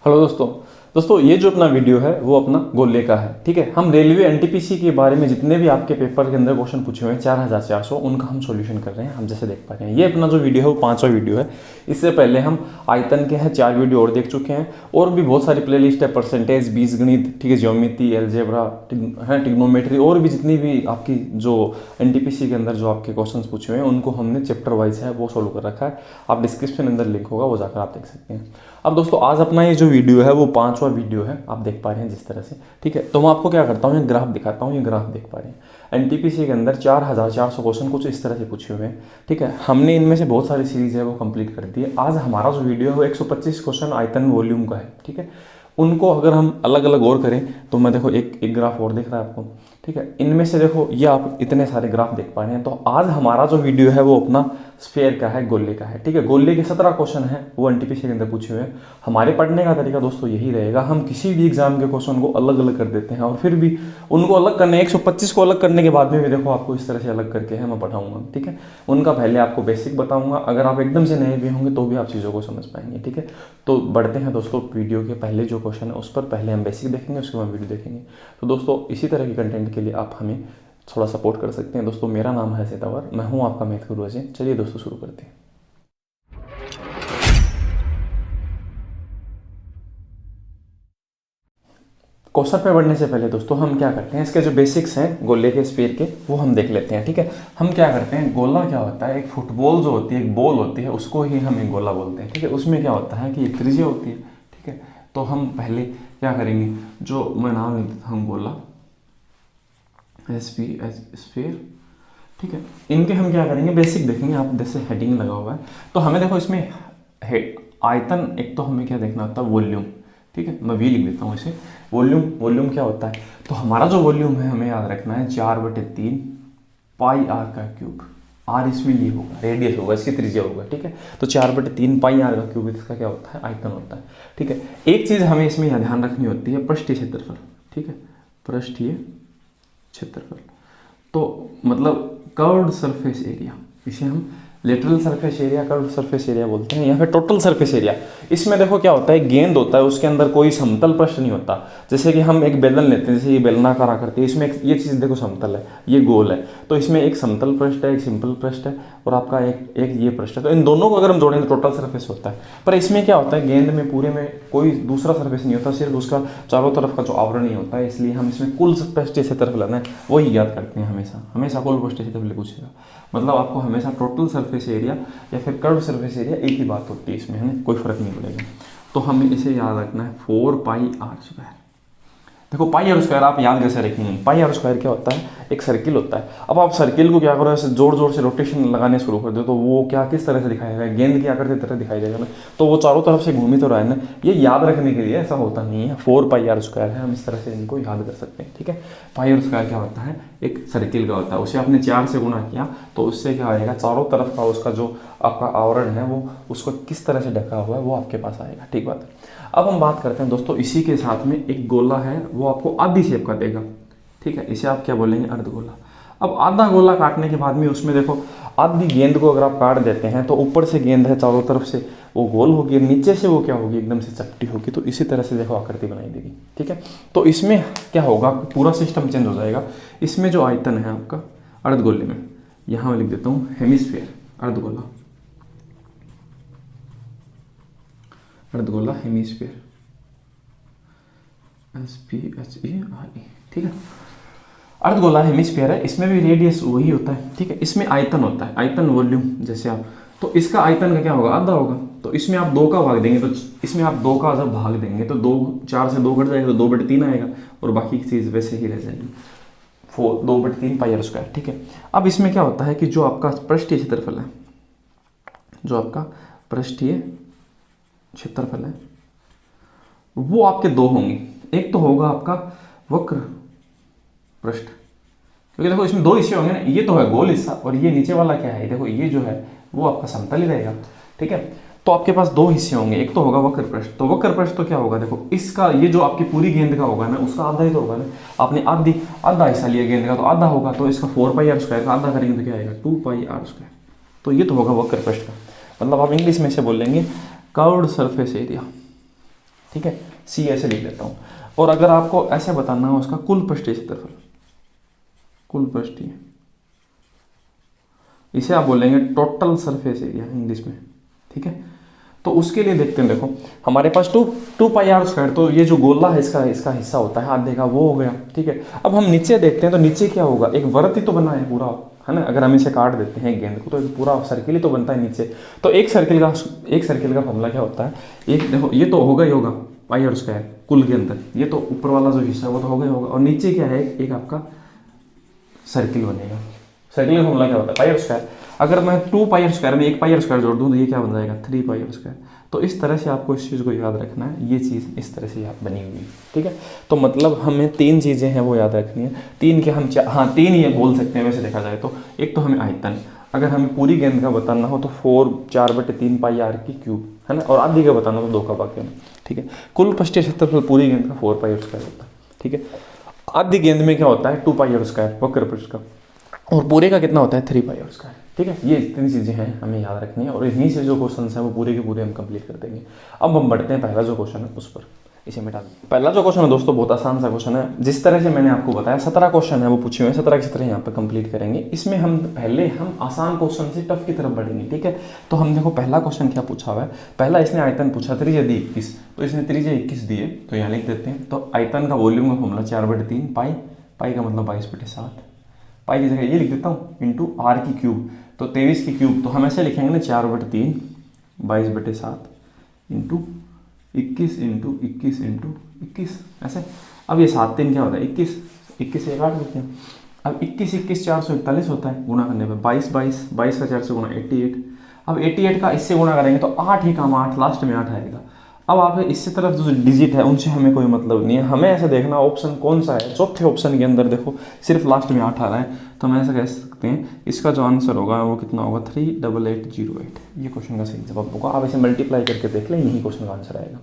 Hello दोस्तों ये जो अपना वीडियो है वो अपना गोले का है। ठीक है, हम रेलवे एनटीपीसी के बारे में जितने भी आपके पेपर के अंदर क्वेश्चन पूछे हुए हैं 4400 उनका हम सॉल्यूशन कर रहे हैं। हम जैसे देख पा रहे हैं ये अपना जो वीडियो है वो 5वां वीडियो है। इससे पहले हम आयतन के हैं 4 वीडियो और देख चुके हैं, और भी बहुत सारी प्लेलिस्ट है, परसेंटेज, बीजगणित, ठीक है, ज्योमेट्री, एलजेब्रा है, टिग्नोमेट्री, और भी जितनी भी आपकी जो एनटीपीसी के अंदर जो आपके क्वेश्चन पूछे हुए हैं उनको हमने चैप्टर वाइज है वो सॉल्व कर रखा है। आप डिस्क्रिप्शन अंदर लिंक होगा वो जाकर आप देख सकते हैं। अब दोस्तों आज अपना ये जो वीडियो है वो 5वां वीडियो है, आप देख पा रहे हैं जिस तरह से। ठीक है, तो मैं आपको क्या करता हूँ, ये ग्राफ दिखाता हूँ। ये ग्राफ देख पा रहे हैं एनटीपीसी के अंदर 4400 क्वेश्चन कुछ इस तरह से पूछे हुए हैं। ठीक है, हमने इनमें से बहुत सारी सीरीज है वो कंप्लीट कर दी है। आज हमारा जो वीडियो है वो 125 क्वेश्चन आयतन वॉल्यूम का है। ठीक है, उनको अगर हम अलग अलग और करें तो मैं देखो एक ग्राफ और दिख रहा है आपको। ठीक है, इनमें से देखो ये आप इतने सारे ग्राफ देख पा रहे हैं। तो आज हमारा जो वीडियो है वो अपना स्फीयर का है, गोले का है। ठीक है, गोले के 17 क्वेश्चन हैं वो एनटीपीसी के अंदर पूछे हुए हैं। हमारे पढ़ने का तरीका दोस्तों यही रहेगा, हम किसी भी एग्जाम के क्वेश्चन को अलग अलग कर देते हैं और फिर भी उनको अलग करने 125 को अलग करने के बाद में भी देखो आपको इस तरह से अलग करके है मैं पढ़ाऊंगा। ठीक है, उनका पहले आपको बेसिक बताऊंगा, अगर आप एकदम से नए भी होंगे तो भी आप चीज़ों को समझ पाएंगे। ठीक है, तो बढ़ते हैं दोस्तों वीडियो के पहले जो क्वेश्चन है उस पर पहले हम बेसिक देखेंगे, उसके बाद वीडियो देखेंगे। तो दोस्तों इसी तरह के कंटेंट के लिए आप हमें थोड़ा सपोर्ट कर सकते हैं। दोस्तों मेरा नाम है सितावर, मैं हूं आपका मैथ गुरु अजय। चलिए दोस्तों शुरू करते हैं। क्वेश्चन पे बढ़ने से पहले दोस्तों हम क्या करते हैं, इसके जो बेसिक्स हैं गोले के स्फीयर के वो हम देख लेते हैं। ठीक है, हम क्या करते हैं, गोला क्या होता है, एक फुटबॉल जो होती है, एक बॉल होती है, उसको ही हम एक गोला बोलते हैं। ठीक है, उसमें क्या होता है कि एक त्रिज्या होती है। ठीक है, तो हम पहले क्या करेंगे, जो मैं नाम लिख देता हूँ गोला, स्फीयर। ठीक है, इनके हम क्या करेंगे, बेसिक देखेंगे। आप जैसे हेडिंग लगा हुआ है तो हमें देखो इसमें आयतन, एक तो हमें क्या देखना होता है, वॉल्यूम। ठीक है, मैं वी लिख देता हूँ इसे, वॉल्यूम क्या होता है। तो हमारा जो वॉल्यूम है हमें याद रखना है 4/3 पाई आर का क्यूब। आर इसमें ये होगा, रेडियस होगा, इसकी त्रिज्या होगा। ठीक है, तो 4/3 पाई आर का क्यूब इसका क्या होता है, आयतन होता है। ठीक है, एक चीज़ हमें इसमें ध्यान रखनी होती है, पृष्ठीय क्षेत्रफल। ठीक है, पृष्ठीय क्षेत्रफल तो मतलब कर्व्ड सरफेस एरिया, इसे हम lateral surface area, curved surface area बोलते हैं, या फिर टोटल सरफेस एरिया। इसमें देखो क्या होता है, गेंद होता है, उसके अंदर कोई समतल पृष्ठ नहीं होता। जैसे कि हम एक बेलन लेते हैं, जैसे ये बेलनाकार आकृति है, इसमें ये चीज़ देखो समतल है, ये गोल है, तो इसमें एक समतल पृष्ठ है, एक सिंपल पृष्ठ है, और आपका एक ये पृष्ठ है। तो इन दोनों को अगर हम जोड़ें तो टोटल सरफेस होता है। पर इसमें क्या होता है, गेंद में पूरे में कोई दूसरा सरफेस नहीं होता, सिर्फ उसका चारों तरफ का जो आवरण ही होता है। इसलिए हम इसमें कुल पृष्ठीय क्षेत्रफल लेना है, वही याद करते हैं हमेशा कुल पृष्ठीय क्षेत्रफल पूछेगा। मतलब आपको हमेशा टोटल सरफेस एरिया या फिर कर्व सरफेस एरिया एक ही बात होती है, इसमें है ना, कोई फर्क नहीं पड़ेगा। तो हमें इसे याद रखना है 4πr²। देखो पाई आर स्क्वायर आप याद कैसे रखेंगे, पाई आर स्क्वायर क्या होता है, एक सर्किल होता है। अब आप सर्किल को क्या करो, ऐसे जोर से रोटेशन लगाने शुरू कर दो तो वो क्या किस तरह से दिखाएगा, गेंद की आकृति तरह दिखाई देगा ना, तो वो चारों तरफ से घूमी तो रहा है ना। ये याद रखने के लिए ऐसा होता नहीं है, 4πr² है, हम इस तरह से इनको याद कर सकते हैं। ठीक है, पाई आर स्क्वायर क्या होता है, एक सर्किल का होता है, उसे आपने 4 से गुणा किया तो उससे क्या आएगा, चारों तरफ का उसका जो आपका आवरण है वो उसको किस तरह से ढका हुआ है वो आपके पास आएगा। ठीक बात है। अब हम बात करते हैं दोस्तों, इसी के साथ में एक गोला है वो आपको आधी शेप का देगा। ठीक है, इसे आप क्या बोलेंगे, अर्धगोला। अब आधा गोला काटने के बाद में उसमें देखो आधी गेंद को अगर आप काट देते हैं तो ऊपर से गेंद है, चारों तरफ से वो गोल होगी, नीचे से वो क्या होगी, एकदम से चपटी होगी। तो इसी तरह से देखो आकृति बनाई देगी। ठीक है, तो इसमें क्या होगा, पूरा सिस्टम चेंज हो जाएगा। इसमें जो आयतन है आपका अर्धगोले में, यहाँ मैं लिख देता हूँ हेमिस्फीयर, अर्धगोला, अर्धगोला हेमिस्फीयर, SPHERE। ठीक है, अर्धगोला हेमिस्फीयर है, इसमें भी रेडियस वही होता है। ठीक है, इसमें आयतन होता है, आयतन वॉल्यूम जैसे आप, तो इसका आयतन का क्या होगा, आधा होगा। तो इसमें आप 2 का भाग देंगे, तो इसमें आप 2 का जब भाग देंगे तो 4 से 2 कट जाएगा तो 2/3 आएगा, और बाकी की चीज़ वैसे ही रह जाएगी, 2/3 पाई आर स्क्वायर। ठीक है, अब इसमें क्या होता है कि जो आपका पृष्ठीय क्षेत्रफल है, जो आपका पृष्ठीय क्षेत्रफल है वो आपके 2 होंगे। एक तो होगा आपका वक्र पृष्ठ, क्योंकि देखो इसमें 2 हिस्से होंगे ना, ये तो है गोल हिस्सा और ये नीचे वाला क्या है, देखो ये जो है वो आपका समतल ही रहेगा। ठीक है, तो आपके पास 2 हिस्से होंगे, एक तो होगा वक्र पृष्ठ। तो वक्र पृष्ठ तो क्या होगा, देखो इसका ये जो आपकी पूरी गेंद का होगा ना, उसका आधा ही तो होगा ना। आपने आधा हिस्सा लिया गेंद का तो आधा होगा, तो इसका 4πr² का आधा करेंगे तो क्या आएगा, 2πr²। तो ये तो होगा वक्र पृष्ठ का, मतलब आप इंग्लिश में से बोलेंगे कर्व्ड सरफेस एरिया। ठीक है, सी ऐसे लिख देता हूँ। और अगर आपको ऐसे बताना हो उसका कुल पृष्ठीय क्षेत्रफल, कुल पृष्ठीय, इसे आप बोलेंगे टोटल सरफेस एरिया इंग्लिश में, ठीक है। तो उसके लिए देखते हैं, देखो हमारे पास टू पाई आर स्क्वायर, तो ये जो गोला है इसका हिस्सा होता है आधे का, वो हो गया, ठीक है। अब हम नीचे देखते हैं, तो नीचे क्या होगा, एक वृत्त ही तो बना है पूरा, है ना। अगर हम इसे काट देते हैं गेंद को, तो एक पूरा सर्किल ही तो बनता है नीचे। तो एक सर्किल का फॉर्मूला क्या होता है, एक देखो ये तो होगा ही होगा पाई आर स्क्वायर कुल के अंदर, ये तो ऊपर वाला जो हिस्सा है वो तो होगा ही होगा, और नीचे क्या है, एक आपका सर्किल बनेगा। सर्किल का फॉर्मूला क्या होता है, पाई आर स्क्वायर। अगर मैं 2 पाई आर स्क्वायर में 1 पाई आर स्क्वायर जोड़ दूँ तो ये क्या बन जाएगा, 3 पाई आर स्क्वायर। तो इस तरह से आपको इस चीज़ को याद रखना है, ये चीज़ इस तरह से बनी हुई है, ठीक है। तो मतलब हमें 3 चीज़ें हैं वो याद रखनी है, 3 के हम 3 ये बोल सकते हैं वैसे देखा जाए तो। एक तो हमें आयतन, अगर हमें पूरी गेंद का बताना हो तो 4/3 पाई आर की क्यूब, है ना। और आधी का बताना हो तो 2 का भाग, ठीक है। कुल पृष्ठीय क्षेत्रफल पूरी गेंद का 4 पाई आर स्क्वायर होता है, ठीक है। आधी गेंद में क्या होता है, 2 पाई आर स्क्वायर वक्र पृष्ठ का, और पूरे का कितना होता है, 3 पाई आर स्क्वायर, ठीक है। ये इतनी चीज़ें हैं हमें याद रखनी है, और इन्हीं से जो क्वेश्चन हैं वो पूरे के पूरे हम कंप्लीट कर देंगे। अब हम बढ़ते हैं पहला जो क्वेश्चन है उस पर, इसे मिटा दें। पहला जो क्वेश्चन है दोस्तों बहुत आसान सा क्वेश्चन है, जिस तरह से मैंने आपको बताया 17 क्वेश्चन है वो पूछे हुए हैं, 17 की 17 यहाँ पर कंप्लीट करेंगे। इसमें हम पहले आसान क्वेश्चन से टफ की तरफ बढ़ेंगे, ठीक है। तो हम देखो पहला क्वेश्चन क्या पूछा हुआ है, पहला इसने आयतन पूछा, त्रिज्या दी 21, तो इसने त्रिज्या 21 दिए, तो यहाँ लिख देते हैं। तो आयतन का वॉल्यूम का फॉर्मूला 4/3 पाई, पाई का मतलब 22/7, पाई की जगह ये लिख देता हूँ इंटू आर की क्यूब, तो 23 की क्यूब, तो हम ऐसे लिखेंगे ना 4/3 22/7 इंटू 21 इंटू 21 इंटू 21 ऐसे। अब ये 7 3 क्या होता है, 21, 21 से 8 लिखते हैं। अब 21 21 441 होता है गुणा करने पे, 22 22 22 का 4 से गुणा 88। अब 88 का इससे गुणा करेंगे तो 8 ही काम 8, लास्ट में 8 आएगा। अब आप इससे तरफ जो डिजिट है उनसे हमें कोई मतलब नहीं है, हमें ऐसा देखना ऑप्शन कौन सा है। चौथे ऑप्शन के अंदर देखो सिर्फ लास्ट में 8 आ रहा है, तो हम ऐसा कह सकते हैं इसका जो आंसर होगा वो कितना होगा, 38808, ये क्वेश्चन का सही जवाब होगा। आप इसे मल्टीप्लाई करके देख लें, यही क्वेश्चन का आंसर आएगा।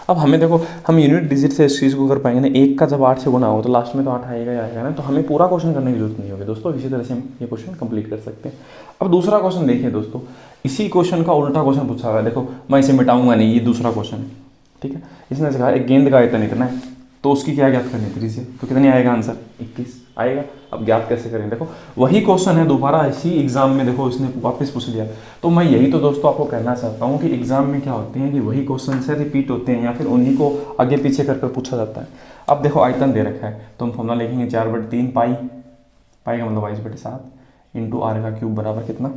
अब हमें देखो हम यूनिट डिजिट से इस चीज़ को कर पाएंगे ना, 1 का जब 8 से गुना हो तो लास्ट में तो 8 आएगा ही आएगा ना, तो हमें पूरा क्वेश्चन करने की जरूरत नहीं होगी दोस्तों। इसी तरह से हम ये क्वेश्चन कंप्लीट कर सकते हैं। अब दूसरा क्वेश्चन देखिए दोस्तों, इसी क्वेश्चन का उल्टा क्वेश्चन पूछा हुआ है। देखो मैं इसे मिटाऊंगा नहीं, ये दूसरा क्वेश्चन है, ठीक है। इसने कहा एक गेंद का आयतन इतना है, तो उसकी क्या ज्ञात करनी है, त्रिज्या, तो कितनी आएगा आंसर, 21 आएगा। अब ज्ञात कैसे करें, देखो वही क्वेश्चन है दोबारा इसी एग्जाम में, देखो इसने वापस पूछ लिया। तो मैं यही तो दोस्तों आपको कहना चाहता हूँ कि एग्जाम में क्या होते हैं कि वही क्वेश्चन से रिपीट होते हैं या फिर उन्हीं को आगे पीछे कर पूछा जाता है। अब देखो आयतन दे रखा है, तो हम फॉर्मूला लिखेंगे 4/3 पाई, पाई का मतलब 22/7 इंटू आर का क्यूब बराबर कितना,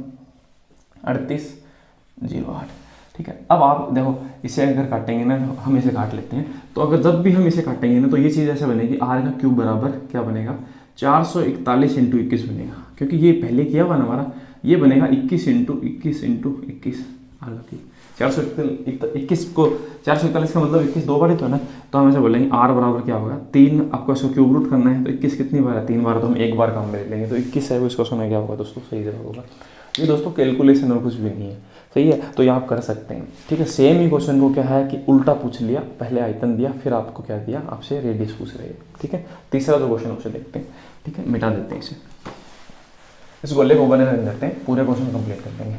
3808, ठीक है। अब आप देखो इसे अगर काटेंगे ना, हम इसे काट लेते हैं, तो अगर जब भी हम इसे काटेंगे ना तो ये चीज़ ऐसे बनेगी, आर का क्यूब बराबर क्या बनेगा, 441 इंटू 21 बनेगा, क्योंकि ये पहले किया हुआ ना हमारा, ये बनेगा 21 इंटू 21 इंटू 21 आर का क्यूब। 421 को 441 का मतलब 21 दो बार ही तो है ना, तो हम ऐसे बोलेंगे आर बराबर क्या होगा 3, आपको इसको क्यूब रूट करना है, तो 21 कितनी बार है, 3 बार, तो हम एक बार काम में लेंगे, तो 21 है वो इसको सुना क्या होगा दोस्तों, सही जवाब होगा। ये दोस्तों कैलकुलेशन और कुछ भी नहीं है, सही है, तो ये आप कर सकते हैं, ठीक है। सेम ही क्वेश्चन को क्या है कि उल्टा पूछ लिया, पहले आयतन दिया फिर आपको क्या दिया, आपसे रेडियस पूछ रहे हैं, ठीक है। तीसरा जो क्वेश्चन उसे देखते हैं, ठीक है, मिटा देते हैं इसे, इस गोले को बने रहने देते हैं, पूरे क्वेश्चन कंप्लीट कर देंगे।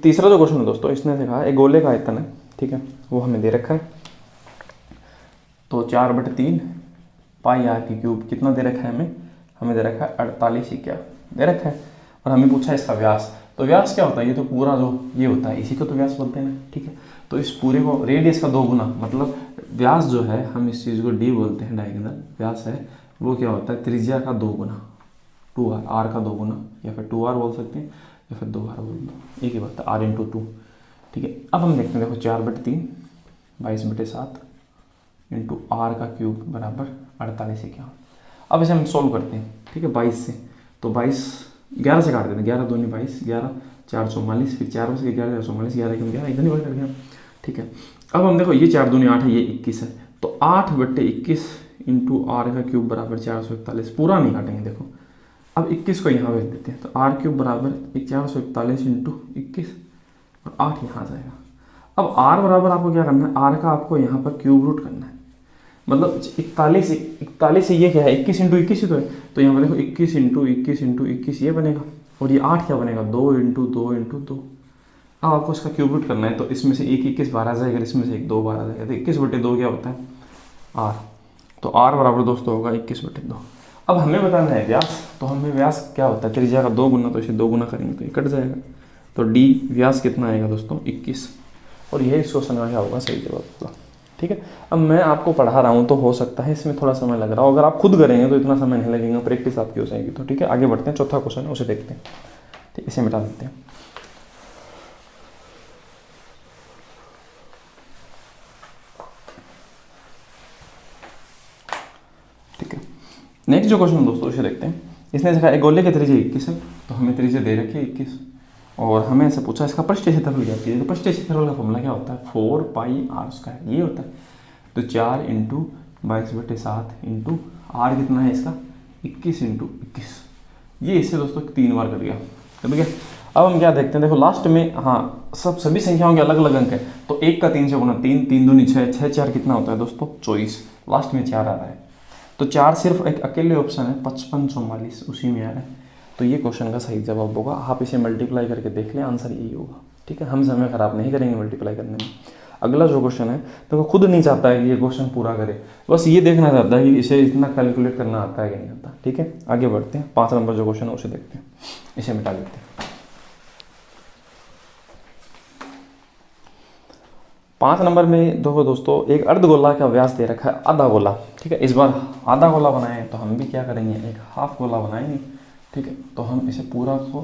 तीसरा जो क्वेश्चन है दोस्तों, इसने देखा एक गोले का आयतन है, ठीक है, वो हमें दे रखा है, तो 4/3 पाई आर की क्यूब कितना दे रखा है हमें दे रखा है 48 ही क्या दे रखा है, और हमें पूछा है इसका व्यास। तो व्यास क्या होता है, ये तो पूरा जो ये होता है इसी को तो व्यास बोलते हैं ना, ठीक है। तो इस पूरे को रेडियस का 2 गुना, मतलब व्यास जो है हम इस चीज़ को डी बोलते हैं, डायगोनल व्यास है वो क्या होता है, त्रिज्या का 2 गुना, 2r, आर का 2 गुना, या फिर 2r बोल सकते हैं या फिर 2r बोल दो, एक ही बात है, r इंटू 2, ठीक है। अब हम देखते हैं, देखो 4/3 22/7 इंटू आर का क्यूब बराबर 48 क्या। अब इसे हम सोल्व करते हैं, ठीक है, 22 से, तो 22 11 से काट देते हैं, 11 दूनी 22, 11 4 44, फिर 4 से 11 44, 11 क्यों 11 इधर ही बढ़ कर गया, ठीक है। अब हम देखो ये 4 दूनी 8 है, ये 21 है, तो 8/21 इंटू आर का क्यूब बराबर 441, पूरा नहीं काटेंगे, देखो अब 21 को यहाँ भेज देते हैं, तो आर क्यूब बराबर 441 इंटू 21 और 8 यहाँ जाएगा। अब आर बराबर आपको क्या करना है, आर का आपको यहाँ पर क्यूब रूट करना है, मतलब 41 से ये क्या है 21 इंटू 21 ही तो है, तो यहाँ पर देखो 21 इंटू 21 इंटू 21 ये बनेगा, और ये 8 क्या बनेगा 2 इंटू 2 इंटू 2, अब आपको इसका क्यूब रूट करना है, तो इसमें से एक 21 बाहर आ जाएगा, इसमें से एक 2 बाहर आ जाएगा, तो 21/2 क्या होता है आर। तो आर बराबर दोस्तों होगा 21/2। अब हमें बताना है व्यास, तो हमें व्यास क्या होता है, त्रिज्या का 2 गुना, तो इसे 2 गुना करेंगे तो ये कट जाएगा। तो डी व्यास कितना आएगा दोस्तों 21, और यही इस क्वेश्चन का क्या होगा सही जवाब होगा। ठीक है, अब मैं आपको पढ़ा रहा हूँ तो हो सकता है इसमें थोड़ा समय लग रहा हो, अगर आप खुद करेंगे तो इतना समय नहीं लगेगा, प्रैक्टिस आपकी हो जाएगी। तो ठीक है, आगे बढ़ते हैं, चौथा क्वेश्चन है उसे देखते हैं। ठीक, इसे मिटा देते हैं। ठीक है, नेक्स्ट जो क्वेश्चन दोस्तों इसे देखते हैं। इसने देखा एक गोले की त्रिज्या 21 है, तो हमें त्रिज्या दे रखी है 21, और हमें ऐसे पूछा इसका पृष्ठीय क्षेत्रफल क्या है। तो पृष्ठीय क्षेत्रफल का फॉर्मूला क्या होता है 4πr², ये होता है। तो 4 × 22/7 इंटू आर कितना है इसका 21 × 21, ये इससे दोस्तों 3 बार कट गया। कट गया। अब हम क्या देखते हैं, देखो लास्ट में, हाँ सभी संख्याओं के अलग अलग अंक है, तो 1 का 3 से गुणा 3, 3 दूनी 6, 6 4 कितना होता है दोस्तों 24, लास्ट में 4 आ रहा है। तो 4 सिर्फ एक अकेले ऑप्शन है 55 44, उसी में आ रहा है। तो ये क्वेश्चन का सही जवाब होगा। आप इसे मल्टीप्लाई करके देख लें, आंसर यही होगा। ठीक है, हम समय खराब नहीं करेंगे मल्टीप्लाई करने में। अगला जो क्वेश्चन है, तो खुद नहीं चाहता है कि ये क्वेश्चन पूरा करे, बस ये देखना चाहता है कि इसे इतना कैलकुलेट करना आता है कि नहीं आता। ठीक है, आगे बढ़ते हैं। 5 नंबर जो क्वेश्चन है उसे देखते हैं, इसे मिटा देते हैं। 5 नंबर में देखो दोस्तों, एक अर्धगोला का व्यास दे रखा है आधा गोला। ठीक है, इस बार आधा गोला बनाए तो हम भी क्या करेंगे, एक हाफ गोला बनाएंगे। ठीक है, तो हम इसे पूरा को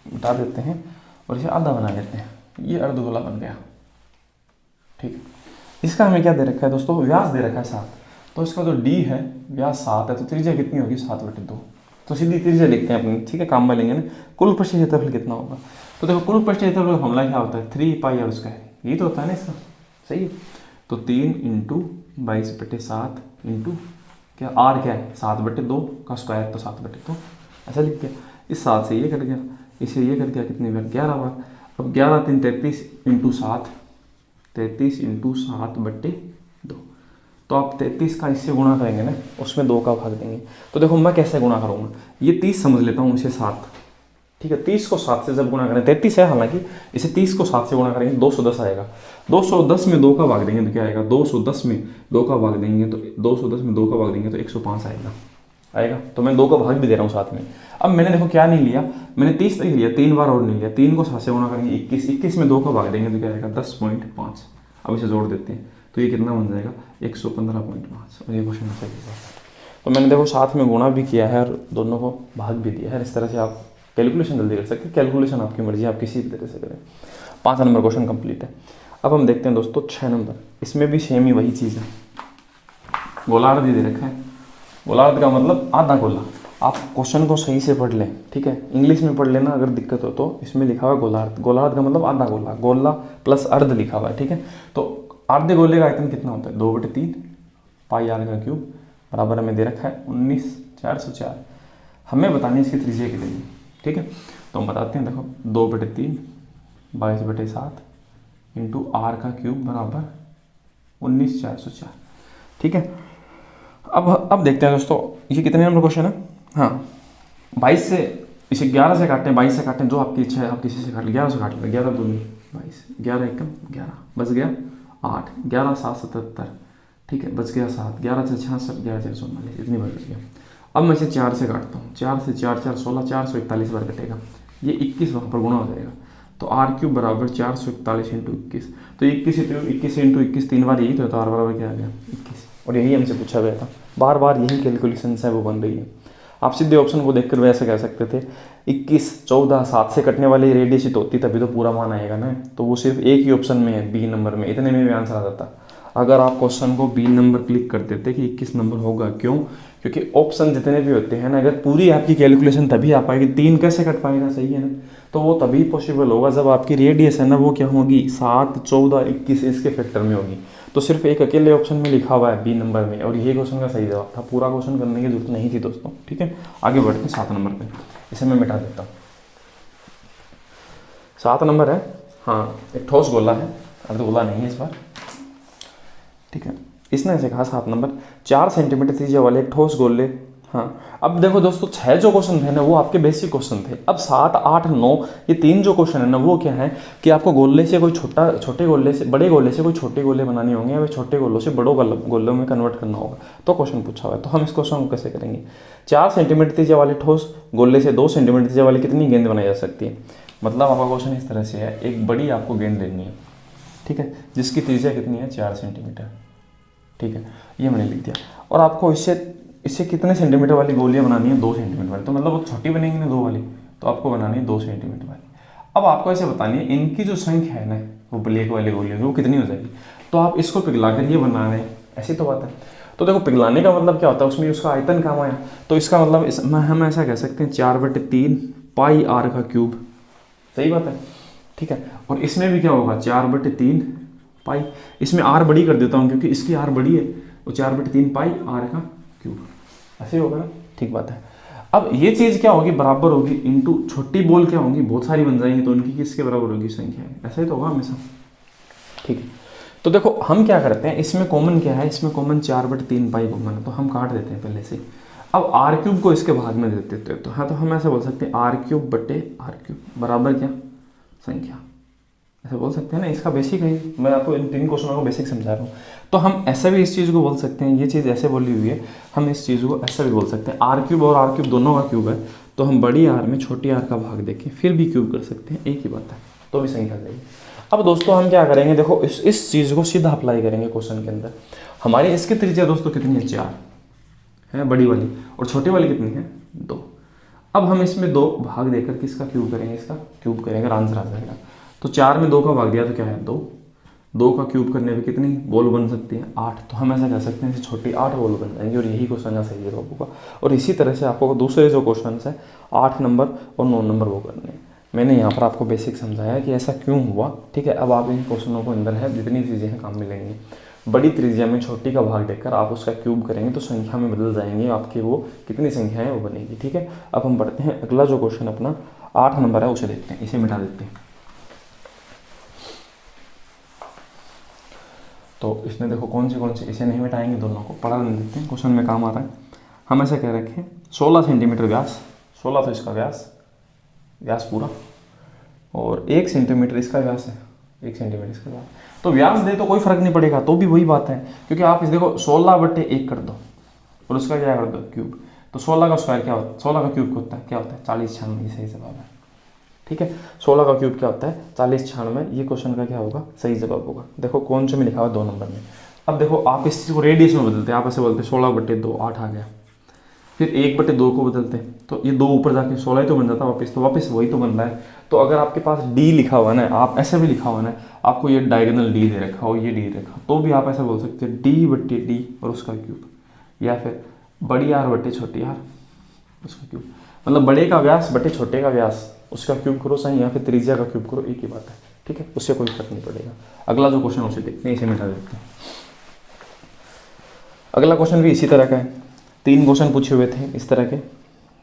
मिटा देते हैं और इसे आधा बना लेते हैं, ये अर्धगोला बन गया। ठीक है, इसका हमें क्या दे रखा है दोस्तों, व्यास दे रखा है 7, तो इसका जो डी है व्यास 7 है, तो त्रिज्या कितनी होगी 7/2। तो सीधी त्रिज्या लिखते हैं अपनी। ठीक है, काम में लेंगे ना, कुल पृष्ठीय क्षेत्रफल कितना होगा। तो देखो कुल पृष्ठीय क्षेत्रफल का फॉर्मूला क्या होता है 3πr², ये तो होता है ना इसका, सही है। तो 3 × 22/7 इंटू क्या आर क्या है 7/2 का स्क्वायर, तो 7/2 ऐसा लिख दिया। इस 7 से ये कट गया, इसे ये कट गया, कितनी बार 11 बार। अब 11 3 33 × 7, 33 × 7/2। तो आप 33 का इससे गुणा करेंगे ना, उसमें 2 का भाग देंगे। तो देखो मैं कैसे गुणा करूँगा, ये 30 समझ लेता हूँ, इसे 7। ठीक है, 30 को 7 से जब गुणा करें, 33 है हालांकि, इसे 30 को 7 से गुणा करेंगे 210 आएगा। 210 में 2 का भाग देंगे तो क्या आएगा, 210 में 2 का भाग देंगे तो 210 में 2 का भाग देंगे तो 105 आएगा। तो मैं 2 का भाग भी दे रहा हूँ साथ में। अब मैंने देखो क्या नहीं लिया, मैंने 30 तक लिया, 3 बार और नहीं लिया। 3 को 7 से गुणा करेंगे 21, 21 में 2 का भाग देंगे तो क्या आएगा 10.5। अब इसे जोड़ देते हैं तो ये कितना बन जाएगा 115.5, और ये क्वेश्चन सही है। तो मैंने देखो साथ में गुणा भी किया है और दोनों को भाग भी दिया है। इस तरह से आप कैलकुलेशन जल्दी कर सकते हैं, कैलकुलेशन आपकी मर्जी, आप किसी भी तरह से करें। 5 नंबर क्वेश्चन कंप्लीट है। अब हम देखते हैं दोस्तों 6 नंबर, इसमें भी सेम ही वही चीज़ है, गोलार्ध दे रखा है। गोलार्ध का मतलब आधा गोला। आप क्वेश्चन को सही से पढ़ लें, ठीक है, इंग्लिश में पढ़ लेना अगर दिक्कत हो तो। इसमें लिखा हुआ है गोलार्ध, गोलार्ध का मतलब आधा गोला, गोला प्लस अर्ध लिखा हुआ है। ठीक है, तो आधे गोले का आयतन कितना होता है 2/3 πr³ बराबर हमें दे रखा है 19,404। हमें बतानी है इसकी त्रिज्या कितनी। ठीक है, तो हम बताते हैं, देखो 2/3 22/7 इंटू r³ बराबर 19,404। ठीक है, अब देखते हैं दोस्तों ये कितने नंबर क्वेश्चन है। हाँ, 22 से, इसे 11 से काटें, 22 से काटें, जो आपकी इच्छा है आप किसी से काट लें। 11 से काट लें, 11 दूनी 22, 11 एकम 11, बच गया 8, 11 7 77। ठीक है, बच गया 7, 11 से 66, 11 से 44, इतनी बार कट गया। अब मैं इसे 4 से काटता हूँ, 4 से 4 4 16, 441 बार कटेगा। ये 21 वहाँ पर गुणा हो जाएगा, तो r³ बराबर 441 × 21। तो 21 × 21 3 बार, यही तो होता है, r बराबर क्या आ गया 21। और यही हमसे पूछा गया था, बार बार यही कैलकुलेशन है वो बन रही है। आप सीधे ऑप्शन को देखकर वैसे कह सकते थे 21 14 7 से कटने वाली रेडियस तो होती, तभी तो पूरा मान आएगा ना। तो वो सिर्फ एक ही ऑप्शन में है, बी नंबर में, इतने में भी आंसर आ जाता। अगर आप क्वेश्चन को बी नंबर क्लिक कर देते कि 21 नंबर होगा, क्यों, क्योंकि ऑप्शन जितने भी होते हैं ना, अगर पूरी आपकी कैलकुलेशन तभी आ पाएगी। 3 कैसे कट पाएगा, सही है ना, तो वो तभी पॉसिबल होगा जब आपकी रेडियस है ना वो क्या होगी 7 14 21 इसके फैक्टर में होगी। तो सिर्फ एक अकेले ऑप्शन में लिखा हुआ है बी नंबर में, और यही क्वेश्चन का सही जवाब था। पूरा क्वेश्चन करने की जरूरत नहीं थी दोस्तों। ठीक है, आगे बढ़ते हैं 7 नंबर पे, इसे मैं मिटा देता हूँ। 7 नंबर है, हाँ, एक ठोस गोला है, अर्धगोला नहीं है इस बार। ठीक है, इसने ऐसे कहा 7 नंबर, 4 सेंटीमीटर त्रिज्या वाले एक ठोस गोले हाँ, अब देखो दोस्तों 6 जो क्वेश्चन थे ना वो आपके बेसिक क्वेश्चन थे। अब 7, 8, 9 ये 3 जो क्वेश्चन है ना वो क्या है कि आपको गोले से कोई छोटे गोले से बड़े गोले से कोई छोटे गोले बनाने होंगे या छोटे गोलों से बड़ों गोलों में कन्वर्ट करना होगा, तो क्वेश्चन पूछा हुआ है। तो हम इस क्वेश्चन को कैसे करेंगे? 4 सेंटीमीटर त्रिज्या वाले ठोस गोले से 2 सेंटीमीटर त्रिज्या वाली कितनी गेंद बनाई जा सकती है? मतलब आपका क्वेश्चन इस तरह से है, एक बड़ी आपको गेंद लेनी है, ठीक है, जिसकी त्रिज्या कितनी है? 4 सेंटीमीटर, ठीक है, ये मैंने लिख दिया। और आपको इससे कितने सेंटीमीटर वाली गोलियां बनानी है? 2 सेंटीमीटर वाली। तो मतलब वो छोटी बनेंगी ना 2 वाली, तो आपको बनानी है 2 सेंटीमीटर वाली। अब आपको ऐसे बतानी है इनकी जो संख्या है ना वो ब्लैक वाली गोलियों की वो कितनी हो जाएगी। तो आप इसको पिघलाकर ये बना रहे हैं, ऐसी तो बात है। तो देखो पिघलाने का मतलब क्या होता है, उसमें उसका आयतन काम आया। तो इसका मतलब हम ऐसा कह सकते हैं 4/3 पाई आर का क्यूब, सही बात है, ठीक है। और इसमें भी क्या होगा? 4/3 पाई, इसमें आर बड़ी कर देता हूँ क्योंकि इसकी आर बड़ी है, तो 4/3 पाई आर का क्यूब, ऐसे होगा ना, ठीक बात है। अब ये चीज़ क्या होगी? बराबर होगी इनटू छोटी बॉल क्या होंगी? बहुत सारी बन जाएंगी, तो उनकी किसके बराबर होगी? संख्या है, ऐसा ही तो होगा हमेशा, ठीक है। तो देखो हम क्या करते हैं, इसमें कॉमन क्या है? इसमें कॉमन 4/3 पाई कॉमन है, तो हम काट देते हैं पहले से। अब आर क्यूब को इसके भाग में दे देते हैं, तो हाँ, तो हम ऐसे बोल सकते हैं आर क्यूब बटे आर क्यूब बराबर क्या? संख्या, ऐसे बोल सकते हैं ना। इसका बेसिक है, मैं आपको इन 3 क्वेश्चनों को बेसिक समझा रहा हूँ। तो हम ऐसे भी इस चीज़ को बोल सकते हैं, ये चीज़ ऐसे बोली हुई है, हम इस चीज़ को ऐसे भी बोल सकते हैं। आर क्यूब और आर क्यूब दोनों का क्यूब है, तो हम बड़ी आर में छोटी आर का भाग देके फिर भी क्यूब कर सकते हैं, एक ही बात है, तो भी संख्या जाएगी। अब दोस्तों हम क्या करेंगे, देखो इस चीज़ को सीधा अप्लाई करेंगे क्वेश्चन के अंदर। हमारी इसकी त्रिज्या दोस्तों कितनी है? 4 है बड़ी वाली, और छोटी वाली कितनी है? 2। अब हम इसमें 2 भाग देकर किसका क्यूब करेंगे? इसका क्यूब करेंगे, आंसर आ जाएगा। तो 4 में 2 का भाग दिया तो क्या है? 2। 2 का क्यूब करने पे कितनी बॉल बन सकती है? 8। तो हम ऐसा कह सकते हैं कि छोटी 8 बॉल बन जाएंगी, और यही क्वेश्चन का सही जवाब होगा। और इसी तरह से आपको दूसरे जो क्वेश्चन है 8 नंबर और 9 नंबर वो करने हैं। मैंने यहाँ पर आपको बेसिक समझाया कि ऐसा क्यों हुआ, ठीक है। अब आप इन क्वेश्चनों को अंदर है जितनी चीज़ें हैं काम मिलेंगी। बड़ी त्रिज्या में छोटी का भाग देकर आप उसका क्यूब करेंगे तो संख्या में बदल जाएंगे, आपकी वो कितनी संख्या है वो बनेगी, ठीक है। अब हम बढ़ते हैं, अगला जो क्वेश्चन अपना 8 नंबर है उसे देखते हैं, इसे मिटा देते हैं। तो इसमें देखो कौन सी इसे नहीं मिटाएंगे, दोनों को पढ़ा देते हैं, क्वेश्चन में काम आ रहा है। हम ऐसे कह रखे 16 सेंटीमीटर व्यास, 16 तो इसका व्यास पूरा, और 1 सेंटीमीटर इसका व्यास है, 1 सेंटीमीटर इसका व्यास। तो व्यास दे तो कोई फर्क नहीं पड़ेगा, तो भी वही बात है, क्योंकि आप इस देखो 16/1 कर दो और उसका क्या कर दो? क्यूब। तो 16 का स्क्वायर क्या होता है? 16 का क्यूब होता है क्या होता है? 40 96, सही जवाब है, ठीक है। 16 का क्यूब क्या होता है? 40 96। ये क्वेश्चन का क्या होगा? सही जवाब होगा। देखो कौन से में लिखा हुआ 2 नंबर में। अब देखो आप इस चीज़ को रेडियस में बदलते हैं, आप ऐसे बोलते हैं 16/2 8 आ गया, फिर 1/2 को बदलते हैं तो ये 2 ऊपर जाके 16 ही तो बन जाता है वापस, तो वापस वही तो बन रहा है। तो अगर आपके पास डी लिखा हुआ है ना, आप ऐसे भी लिखा हुआ है ना, आपको ये डायगोनल डी दे रखा हो, ये डी रखा, तो भी आप ऐसे बोल सकते हैं D/D और उसका क्यूब, या फिर बड़ी आर बटे छोटी आर उसका क्यूब। मतलब बड़े का व्यास बटे छोटे का व्यास उसका क्यूब करो सही, या फिर त्रिज्या का क्यूब करो, एक ही बात है, ठीक है, उससे कोई फर्क नहीं पड़ेगा। अगला जो क्वेश्चन उसे देखते हैं, इसे मिटा देते हैं। अगला क्वेश्चन भी इसी तरह का है, 3 क्वेश्चन पूछे हुए थे इस तरह के।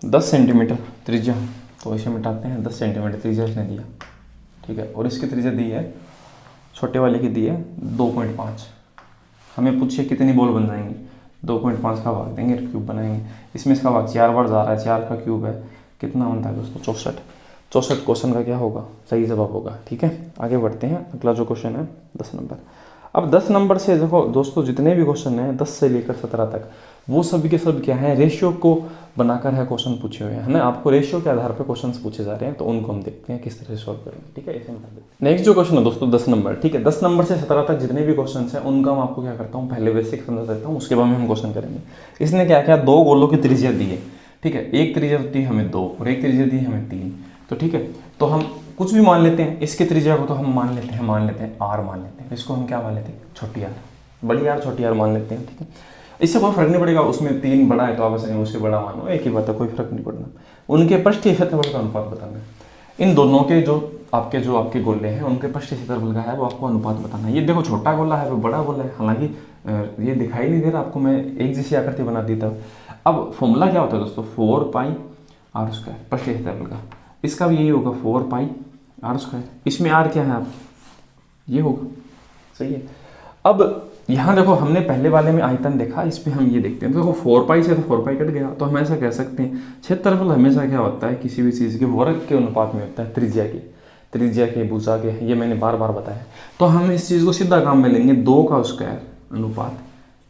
10 सेंटीमीटर त्रिज्या, तो इसे मिटाते हैं। 10 सेंटीमीटर त्रिज्या इसने दिया, ठीक है, और इसकी त्रिज्या दी है, छोटे वाले की दी है 2.5। हमें पूछिए कितनी बॉल बन जाएंगी? 2.5 का भाग देंगे, क्यूब बनाएंगे। इसमें इसका भाग 4 बार जा रहा है, 4 का क्यूब है, कितना बनता है दोस्तों? 64। 64 क्वेश्चन का क्या होगा? सही जवाब होगा, ठीक है। आगे बढ़ते हैं, अगला जो क्वेश्चन है 10 नंबर। अब 10 नंबर से देखो दोस्तों, जितने भी क्वेश्चन हैं 10 से लेकर 17 तक, वो सभी के सब क्या है? रेशियो को बनाकर है क्वेश्चन पूछे हुए हैं, है ना। आपको रेशियो के आधार पर क्वेश्चन पूछे जा रहे हैं, तो उनको हम देखते हैं किस तरह से सॉल्व करेंगे, ठीक है। ऐसे नेक्स्ट जो क्वेश्चन है दोस्तों 10 नंबर, ठीक है। 10 नंबर से 17 तक जितने भी क्वेश्चन हैं उनका मैं आपको क्या करता हूँ, पहले बेसिक समझा देता हूँ, उसके बाद में हम क्वेश्चन करेंगे। इसने क्या क्या 2 गोलों की त्रिज्या दी है, ठीक है। एक त्रिज्या दी है हमें 2 और एक त्रिज्या दी है हमें 3, तो ठीक है। तो हम कुछ भी मान लेते हैं, इसकी त्रिज्या को तो हम मान लेते हैं आर मान लेते हैं, इसको हम क्या मान लेते हैं? छोटी आर, बड़ी आर छोटी आर मान लेते हैं, ठीक है। इससे कोई फर्क नहीं पड़ेगा, उसमें 3 बड़ा है तो आप उससे बड़ा मानो, एक ही बात है, कोई फर्क नहीं पड़ना। उनके पृष्ठीय क्षेत्रफल का अनुपात बताना है। इन दोनों के जो आपके गोले हैं उनके पृष्ठीय क्षेत्रफल का है वो आपको अनुपात बताना है। ये देखो छोटा गोला है वो बड़ा गोला है, हालांकि ये दिखाई नहीं दे रहा आपको, मैं एक जैसी आकृति बना दी था। अब फॉर्मूला क्या होता है दोस्तों? 4 पाई आर स्क्वायर, पृष्ठीय क्षेत्रफल का। इसका भी यही होगा 4 पाई आर स्क्वायर। इसमें आर क्या है आप, ये होगा, सही है। अब यहाँ देखो हमने पहले वाले में आयतन देखा, इस पे हम ये देखते हैं। तो देखो 4 पाई से तो 4 पाई कट गया, तो हम ऐसा कह सकते हैं क्षेत्रफल हमेशा क्या होता है, किसी भी चीज़ के वर्ग के अनुपात में होता है, त्रिज्या के, भुजा के, ये मैंने बार बार बताया। तो हम इस चीज़ को सीधा काम में लेंगे, 2 का स्क्वायर अनुपात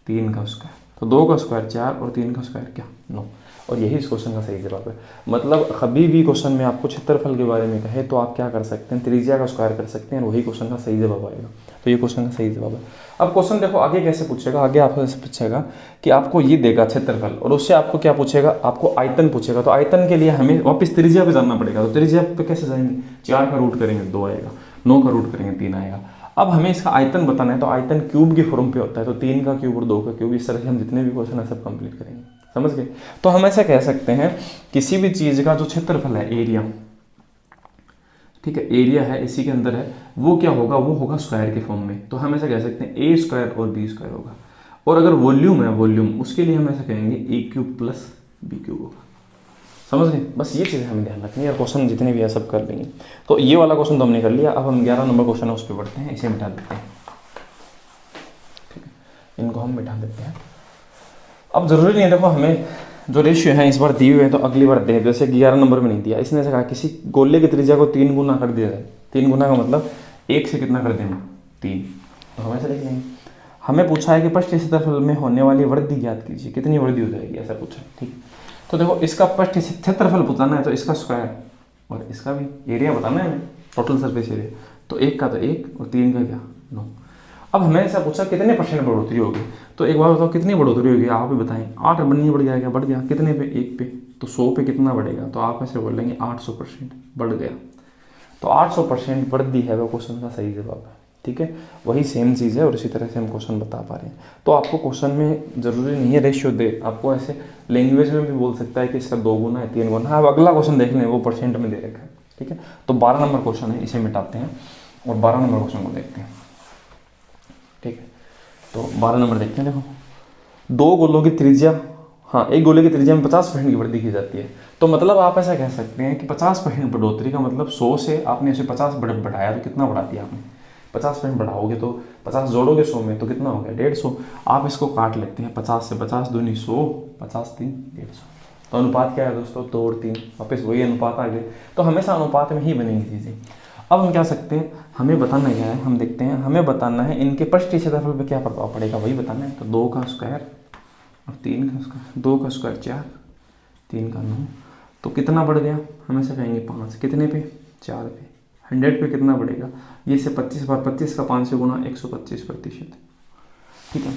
3 का स्क्वायर। तो 2 का स्क्वायर 4 और 3 का स्क्वायर क्या 9, और यही इस क्वेश्चन का सही जवाब है। मतलब कभी भी क्वेश्चन में आपको क्षेत्रफल के बारे में कहे तो आप क्या कर सकते हैं, त्रिज्या का स्क्वायर कर सकते हैं, और वही क्वेश्चन का सही जवाब आएगा। तो ये क्वेश्चन का सही जवाब है। अब क्वेश्चन देखो आगे कैसे पूछेगा, आगे आपको ऐसे पूछेगा कि आपको ये देगा क्षेत्रफल, और उससे आपको क्या पूछेगा, आपको आयतन पूछेगा। तो आयतन के लिए हमें वापस त्रिज्या पे जाना पड़ेगा। तो त्रिज्या पे कैसे जाएंगे, 4 का रूट करेंगे 2 आएगा, 9 का रूट करेंगे 3 आएगा। अब हमें इसका आयतन बताना है, तो आयतन क्यूब के फॉर्म पे होता है। तो 3 का क्यूब और 2 का क्यूब, इस तरह से हम जितने भी क्वेश्चन है सब कंप्लीट करेंगे। समझ गए। तो हम ऐसा कह सकते हैं किसी भी चीज का जो क्षेत्रफल है, एरिया, ठीक है, एरिया है इसी के अंदर है, वो क्या होगा, वो होगा स्क्वायर के फॉर्म में। तो हम ऐसा कह सकते हैं ए स्क्वायर और बी स्क्वायर होगा। और अगर वॉल्यूम है, वॉल्यूम, उसके लिए हम ऐसा कहेंगे ए क्यूब प्लस बी क्यूब होगा। समझ गए। बस ये चीज़ें हमें ध्यान रखनी है, और क्वेश्चन जितने भी है सब कर लेंगे। तो ये वाला क्वेश्चन तो हमने कर लिया। अब हम 11 नंबर क्वेश्चन है उस पर बढ़ते हैं, इसे मिटा देते हैं। ठीक है, इनको हम मिटा देते हैं। अब जरूरी नहीं है, देखो हमें जो रेशियो है इस बार दिए हुए हैं तो अगली बार दे, जैसे 11 नंबर में नहीं दिया। इसने ऐसा कहा किसी गोले की त्रिज्या को 3 गुना कर दिया जाए। 3 गुना का मतलब 1 से कितना कर देंगे 3, तो हम ऐसा लिख लेंगे। हमें पूछा है कि पृष्ठ क्षेत्रफल में होने वाली वृद्धि ज्ञात कीजिए, कितनी वृद्धि हो जाएगी, ऐसा पूछा है। ठीक, तो देखो इसका पृष्ठ क्षेत्रफल बताना है, तो इसका स्क्वायर और इसका भी एरिया बताना है हमें, टोटल सरफेस एरिया। तो 1 का तो 1 और 3 का क्या 9। अब हमें ऐसा पूछा कितने परसेंट बढ़ोतरी होगी, तो एक बार बताओ कितनी बढ़ोतरी होगी, आप भी बताएं। 8 बढ़नी बढ़ गया, क्या बढ़ गया, कितने पे 1 पे, तो 100 पे कितना बढ़ेगा, तो आप ऐसे बोल लेंगे 800% बढ़ गया। तो 800% वृद्धि है वो क्वेश्चन का सही जवाब है। ठीक है, वही सेम चीज़ है और इसी तरह से हम क्वेश्चन बता पा रहे हैं। तो आपको क्वेश्चन में जरूरी नहीं है रेशियो दे, आपको ऐसे लैंग्वेज में भी बोल सकता है कि इसका 2 गुना है 3 गुना है। अब अगला क्वेश्चन देख लें, वो परसेंट में दे रखा है। ठीक है, तो 12 नंबर क्वेश्चन है, इसे मिटाते हैं और 12 नंबर क्वेश्चन को देखते हैं। ठीक है, तो 12 नंबर देखते हैं। देखो 2 गोलों की त्रिज्या, हाँ, एक गोले की त्रिज्या में 50% की वृद्धि की जाती है। तो मतलब आप ऐसा कह सकते हैं कि 50% बढ़ोतरी का मतलब 100 से आपने इसे 50 बढ़ाया, तो कितना बढ़ा दिया आपने, 50% बढ़ाओगे तो 50 जोड़ोगे 100 में तो कितना हो गया 150। आप इसको काट लेते हैं, 50 से 50 दूनी 100, 50 3 150। तो अनुपात क्या है दोस्तों, 2 और 3, वापस वही अनुपात आ गए। तो हमेशा अनुपात में ही बनेंगी चीज़ें। अब हम क्या सकते हैं, हमें बताना क्या है, हम देखते हैं, हमें बताना है इनके पृष्ठ क्षेत्रफल पर क्या प्रभाव पड़ेगा, वही बताना है। तो 2 का स्क्वायर और 3 का स्क्वायर, 2 का स्क्वायर 4, 3 का 9, तो कितना बढ़ गया, हम ऐसे कहेंगे 5, कितने पे 4 पे, 100 पे कितना बढ़ेगा, ये से 25 बार 25 का 5 से गुना 125%। ठीक है,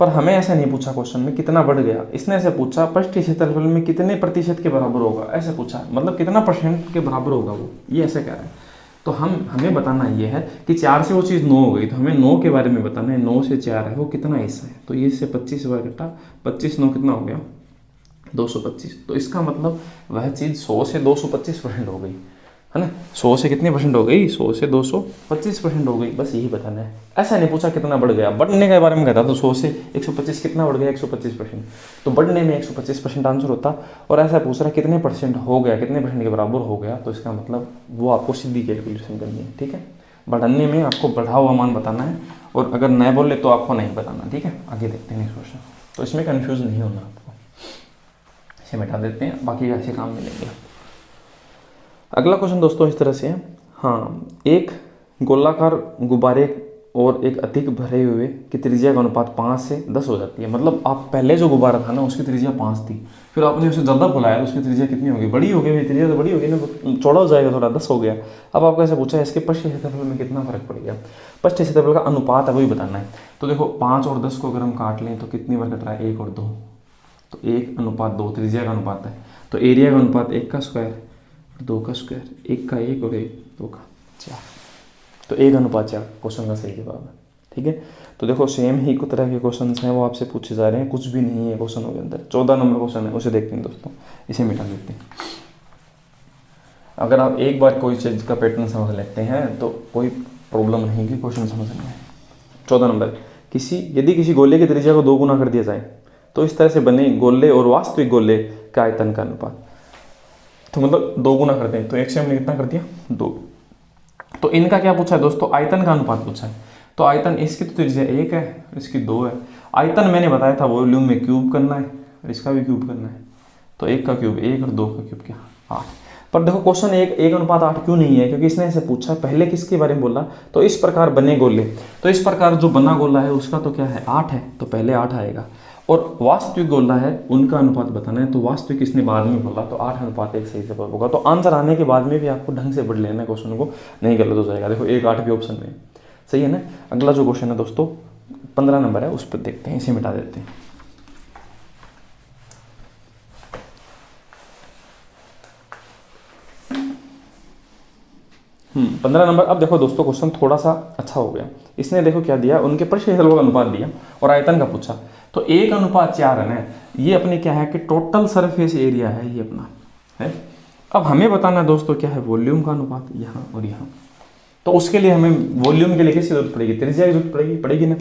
पर हमें ऐसा नहीं पूछा क्वेश्चन में कितना बढ़ गया, इसने ऐसे पूछा पृष्ठ क्षेत्रफल में कितने प्रतिशत के बराबर होगा, ऐसे पूछा, मतलब कितना % के बराबर होगा वो, ये ऐसे कह रहा है। तो हमें बताना ये है कि 4 से वो चीज़ 9 हो गई, तो हमें 9 के बारे में बताना है। 9 से 4 है वो कितना हिस्सा है, तो ये से 25 बार घटा 25 9 कितना हो गया 225। तो इसका मतलब वह चीज़ 100 से 225% हो गई, है ना। 100 से कितनी % हो गई, 100 से 225% हो गई, बस यही बताना है। ऐसा नहीं पूछा कितना बढ़ गया, बढ़ने के बारे में कहता तो 100 से 125 कितना बढ़ गया 125%, तो बढ़ने में 125% आंसर होता। और ऐसा पूछ रहा कितने % हो गया, कितने % के बराबर हो गया, तो इसका मतलब वो आपको सीधी कैलकुलेशन करनी है। ठीक है, बढ़ाने में आपको बढ़ा हुआ मान बताना है, और अगर नहीं बोले तो आपको नहीं बताना। ठीक है, आगे देखते हैं नेक्स्ट क्वेश्चन। तो इसमें कन्फ्यूज नहीं होना आपको, इसे मिटा देते हैं, बाकी ऐसे काम मिलेंगे। अगला क्वेश्चन दोस्तों इस तरह से है, हाँ, एक गोलाकार गुब्बारे और एक अधिक भरे हुए की त्रिज्या का अनुपात 5 से 10 हो जाती है। मतलब आप पहले जो गुब्बारा था ना उसकी त्रिज्या 5 थी, फिर आपने उसे ज़्यादा बुलाया तो उसकी त्रिज्या कितनी होगी, बड़ी हो गई, त्रिज्या तो बड़ी होगी ना, चौड़ा हो जाएगा थोड़ा, 10 हो गया। अब आपको ऐसे पूछा है इसके पृष्ठ क्षेत्रफल में कितना फर्क पड़ गया, पृष्ठ क्षेत्रफल का अनुपात है वही बताना है। तो देखो 5 और 10 को अगर हम काट लें तो कितनी बार कट रहा है, 1 और 2, तो 1:2 त्रिज्या का अनुपात है। तो एरिया का अनुपात 1 का स्क्वायर 2 का स्क्वायर, 1 का 1 और 1 2 का 4, तो 1:4 क्वेश्चन का सही जवाब है। ठीक है, तो देखो सेम ही कुछ तरह के क्वेश्चन हैं वो आपसे पूछे जा रहे हैं, कुछ भी नहीं है क्वेश्चनों के अंदर। 14 नंबर क्वेश्चन है, उसे देखते हैं दोस्तों, इसे मिटा देते हैं। अगर आप एक बार कोई चीज़ का पैटर्न समझ लेते हैं तो कोई प्रॉब्लम नहीं कि क्वेश्चन समझने में। 14 नंबर, यदि किसी गोले की त्रिज्या को 2 गुना कर दिया जाए तो इस तरह से बने गोले और वास्तविक गोले का आयतन का अनुपात, तो मतलब 2 गुना करते हैं, तो एक से हमने कितना कर दिया 2। तो इनका क्या पूछा है दोस्तों, आयतन का अनुपात पूछा है। तो आयतन इसकी तो त्रिज्या 1 है, इसकी 2 है। आयतन मैंने बताया था वॉल्यूम में क्यूब करना है, और इसका भी क्यूब करना है। तो 1 का क्यूब 1 और 2 का क्यूब क्या 8। पर देखो क्वेश्चन 1:8 क्यों नहीं है, क्योंकि इसने ऐसे पूछा पहले किसके बारे में बोला, तो इस प्रकार बने गोले। तो इस प्रकार जो बना गोला है उसका तो क्या है 8 है, तो पहले 8 आएगा। और वास्तविक गोला है उनका अनुपात बताना है, तो वास्तविक इसने बाद में बोला, तो 8:1 सही जवाब होगा। तो आंसर आने के बाद में भी आपको ढंग से पढ़ लेना है क्वेश्चन को, नहीं गलत हो जाएगा। देखो 1:8 भी ऑप्शन में सही है ना। अगला जो क्वेश्चन है दोस्तों 15 नंबर है, उस पर देखते हैं, इसे मिटा देते हैं। 15 नंबर। अब देखो दोस्तों क्वेश्चन थोड़ा सा अच्छा हो गया। इसने देखो क्या दिया, उनके पृष्ठ क्षेत्रफल का अनुपात दिया और आयतन का पूछा। तो 1:4 है ना, ये अपने क्या है कि टोटल सरफेस एरिया है ये अपना है। अब हमें बताना है दोस्तों क्या है वॉल्यूम का अनुपात यहाँ और यहाँ। तो उसके लिए हमें वॉल्यूम के लिए किसकी जरूरत पड़ेगी, त्रिज्या की जरूरत पड़ेगी ना।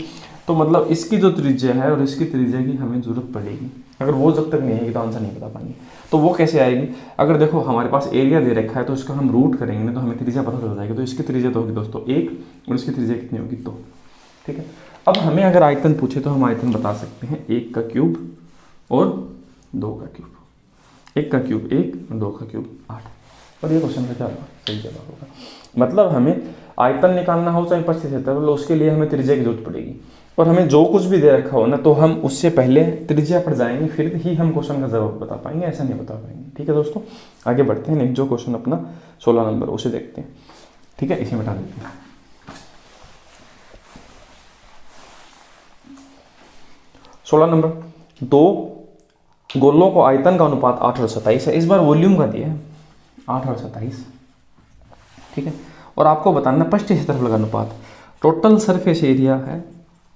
तो मतलब इसकी जो त्रिज्या है और इसकी त्रिज्या की हमें जरूरत पड़ेगी। अगर वो जब तक नहीं आएगी तो आंसर नहीं बता पाएंगे। तो वो कैसे आएगी, अगर देखो हमारे पास एरिया दे रखा है तो इसका हम रूट करेंगे ना, तो हमें त्रिज्या पता चल जाएगी। तो इसकी त्रिज्या तो होगी दोस्तों 1 और इसकी त्रिज्या कितनी होगी 2। ठीक है। अब हमें अगर आयतन पूछे तो हम आयतन बता सकते हैं 1 का क्यूब और 2 का क्यूब। 1 का क्यूब 1 और 2 का क्यूब 8। और ये क्वेश्चन का क्या होगा, सही जवाब होगा। मतलब हमें आयतन निकालना हो चाहे पृष्ठ क्षेत्रफल, उसके लिए हमें त्रिज्या की जरूरत पड़ेगी। और हमें जो कुछ भी दे रखा हो ना, तो हम उससे पहले त्रिज्या पर जाएंगे, फिर ही हम क्वेश्चन का जवाब बता पाएंगे, ऐसा नहीं बता पाएंगे। ठीक है दोस्तों, आगे बढ़ते हैं। नेक्स्ट जो क्वेश्चन अपना 16 नंबर उसे देखते हैं। ठीक है, इसे मिटा देते हैं। 16 नंबर, दो गोलों को आयतन का अनुपात 8 और 27 है। इस बार वॉल्यूम का दिया है 8 और 27। ठीक है। और आपको बताना पृष्ठ क्षेत्रफल का अनुपात, टोटल सरफेस एरिया है,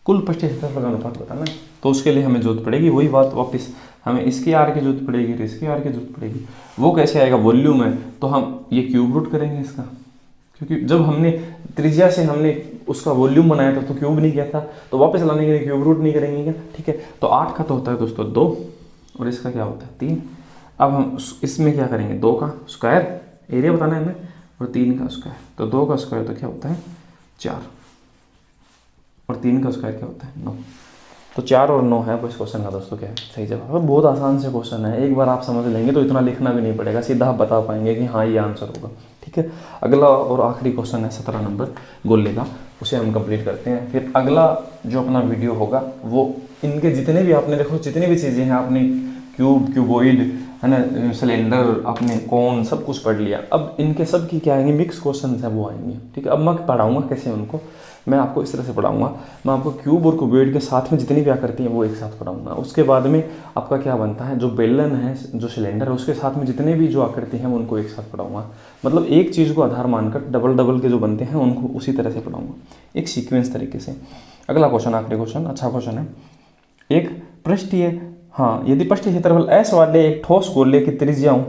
कुल पृष्ठ क्षेत्रफल का अनुपात बताना है। तो उसके लिए हमें जरूरत पड़ेगी वही बात वापस, हमें इसके आर की जरूरत पड़ेगी, इसके आर की जरूरत पड़ेगी। वो कैसे आएगा, वॉल्यूम है तो हम ये क्यूब रूट करेंगे इसका, क्योंकि जब हमने त्रिज्या से हमने उसका वॉल्यूम बनाया था तो क्यूब नहीं किया था, तो वापस लाने के लिए क्यूब रूट नहीं करेंगे क्या। ठीक है। तो 8 का तो होता है दोस्तों 2 और इसका क्या होता है 3। अब हम इसमें क्या करेंगे, 2 का स्क्वायर एरिया बताना है हमें और 3 का स्क्वायर। तो 2 का स्क्वायर तो क्या होता है 4 और 3 का स्क्वायर क्या होता है 9। तो 4 और 9 है वो इस क्वेश्चन का दोस्तों क्या है सही जवाब। बहुत आसान से क्वेश्चन है, एक बार आप समझ लेंगे तो इतना लिखना भी नहीं पड़ेगा, सीधा आप बता पाएंगे कि हाँ ये आंसर होगा। ठीक है। अगला और आखिरी क्वेश्चन है 17 नंबर गोले का, उसे हम कंप्लीट करते हैं। फिर अगला जो अपना वीडियो होगा वो इनके जितने भी आपने देखो जितनी भी चीज़ें हैं, आपने क्यूब, क्यूबॉइड है ना, सिलेंडर, अपने कौन, सब कुछ पढ़ लिया। अब इनके सब की क्या आएंगे, मिक्स क्वेश्चन है वो आएंगे। ठीक है। अब मैं पढ़ाऊंगा कैसे उनको, मैं आपको इस तरह से पढ़ाऊंगा, मैं आपको क्यूब और क्यूबॉइड के साथ में जितनी भी आकृति हैं वो एक साथ पढ़ाऊंगा। उसके बाद में आपका क्या बनता है, जो बेलन है, जो सिलेंडर है, उसके साथ में जितने भी जो आकृति हैं उनको एक साथ पढ़ाऊंगा। मतलब एक चीज़ को आधार मानकर डबल डबल के जो बनते हैं उनको उसी तरह से पढ़ाऊंगा, एक सीक्वेंस तरीके से। अगला क्वेश्चन, आखिरी क्वेश्चन, अच्छा क्वेश्चन है। एक पृष्ठीय, हाँ, यदि पृष्ठीय क्षेत्रफल S वाले एक ठोस गोले की त्रिज्याओं